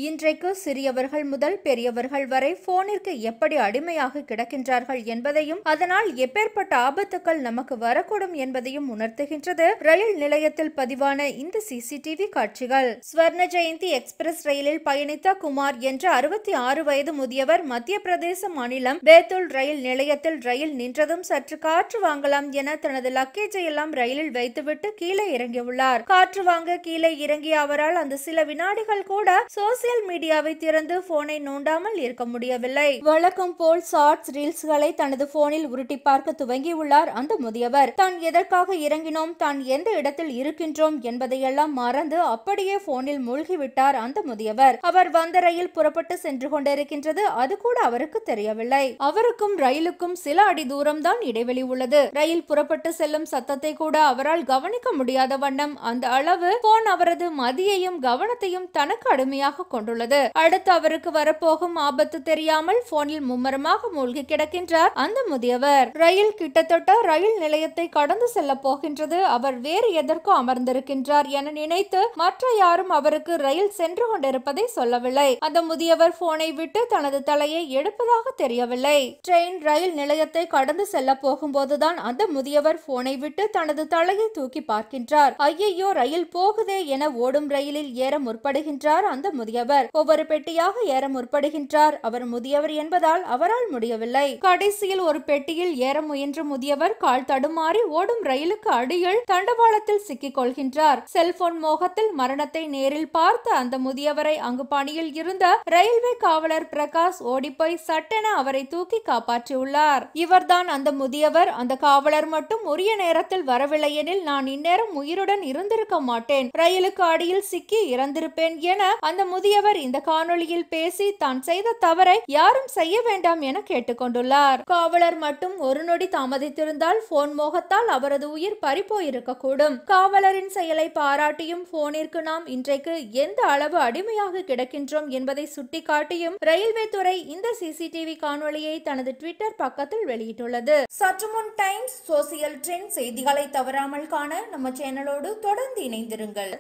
இன்றைக்கு சிறியவர்கள் முதல் பெரியவர்கள் வரை போனிற்கு எப்படி அடிமையாக கிடக்கின்றார்கள் என்பதையும் அதனால் எப்பேற்பட்ட ஆபத்துக்கள் நமக்கு வரக்கூடும் என்பதையும் உணர்த்துகின்றது ரயில் நிலையத்தில் பதிவான இந்த சிசிடிவி காட்சிகள். ஸ்வர்ண ஜெயந்தி எக்ஸ்பிரஸ் ரயிலில் பயணித்த குமார் என்ற 66 வயது முதியவர் மத்திய பிரதேச மாநிலம் பேத்துல் ரயில் நிலையத்தில் ரயில் நின்றதும் சற்று காற்று வாங்கலாம் என தனது லக்கேஜை எல்லாம் ரயிலில் வைத்துவிட்டு கீழே இறங்கியுள்ளார். காற்று வாங்க கீழே இறங்கிய அவரால் அந்த சில வினாடிகள் கூட சோசியல் மீடியாவை திறந்து போனை நோண்டாமல் இருக்க முடியவில்லை. வழக்கம் போல் ஷார்ட்ஸ் ரீல்ஸ்களை தனது போனில் உருட்டி பார்க்க துவங்கியுள்ளார் அந்த முதியவர். தான் எதற்காக இறங்கினோம், தான் எந்த இடத்தில் இருக்கின்றோம் என்பதையெல்லாம் மறந்து அப்படியே போனில் மூழ்கிவிட்டார் அந்த முதியவர். அவர் வந்த ரயில் புறப்பட்டு சென்று கொண்டிருக்கின்றது, அது கூட அவருக்கு தெரியவில்லை. அவருக்கும் ரயிலுக்கும் சில அடி தூரம் தான் இடைவெளி உள்ளது. ரயில் புறப்பட்டு செல்லும் சத்தத்தை கூட அவரால் கவனிக்க முடியாத வண்ணம் அந்த அளவு போன் அவரது மதியையும் கவனத்தையும் தனக்கு அடிமையாக கொண்டுள்ளது. அடுத்து அவருக்கு வரப்போகும் ஆபத்து தெரியாமல் போனில் மும்மரமாக மூழ்கி கிடக்கின்றார் அந்த முதியவர். ரயில் கிட்டத்தட்ட ரயில் நிலையத்தை கடந்து செல்ல போகின்றது. அவர் வேறு எதற்கோ அமர்ந்திருக்கின்றார் என நினைத்து மற்ற யாரும் அவருக்கு ரயில் சென்று கொண்டிருப்பதை சொல்லவில்லை. அந்த முதியவர் போனை விட்டு தனது தலையை எடுப்பதாக தெரியவில்லை. ட்ரெயின் ரயில் நிலையத்தை கடந்து செல்ல போகும்போதுதான் அந்த முதியவர் போனை விட்டு தனது தலையை தூக்கி பார்க்கின்றார். ஐயையோ, ரயில் போகுதே என ஓடும் ரயிலில் ஏற முற்படுகின்றார் அந்த முதியவர். ஒவ்வொரு பெட்டியாக ஏற முற்படுகின்றார். அவர் முதியவர் என்பதால் அவரால் முடியவில்லை. கடைசியில் ஒரு பெட்டியில் ஏற முயன்ற முதியவர் கால் தடுமாறி ஓடும் ரயிலுக்கு அடியில் தண்டவாளத்தில் சிக்கிக் கொள்கின்றார். செல்போன் மோகத்தில் மரணத்தை நேரில் பார்த்த அந்த முதியவரை அங்கு பணியில் இருந்த ரயில்வே காவலர் பிரகாஷ் ஓடிப்போய் சட்டென அவரை தூக்கி காப்பாற்றியுள்ளார். இவர்தான் அந்த முதியவர். அந்த காவலர் மட்டும் உரிய நேரத்தில் வரவில்லை எனில் நான் இந்நேரம் உயிருடன் இருந்திருக்க மாட்டேன், ரயிலுக்கு அடியில் சிக்கி இறந்திருப்பேன் என அந்த முதியவர் இந்த காணொளியில் பேசி தான் செய்த தவறை யாரும் செய்ய வேண்டாம் என கேட்டுக்கொண்டுள்ளார். காவலர் மட்டும் ஒரு நொடி தாமதித்திருந்தால் போன் மோகத்தால் அவரது உயிர் பறிபோயிருக்க கூடும். காவலரின் செயலை பாராட்டியும் போனிற்கு நாம் இன்றைக்கு எந்த அளவு அடிமையாக கிடக்கின்றோம் என்பதை சுட்டிக்காட்டியும் ரயில்வே துறை இந்த சிசிடிவி காணொளியை தனது ட்விட்டர் பக்கத்தில் வெளியிட்டுள்ளது. சற்று முன் டைம்ஸ் சோசியல் ட்ரெண்ட் செய்திகளை தவறாமல் காண நம்ம சேனலோடு தொடர்ந்து இணைந்திருங்கள்.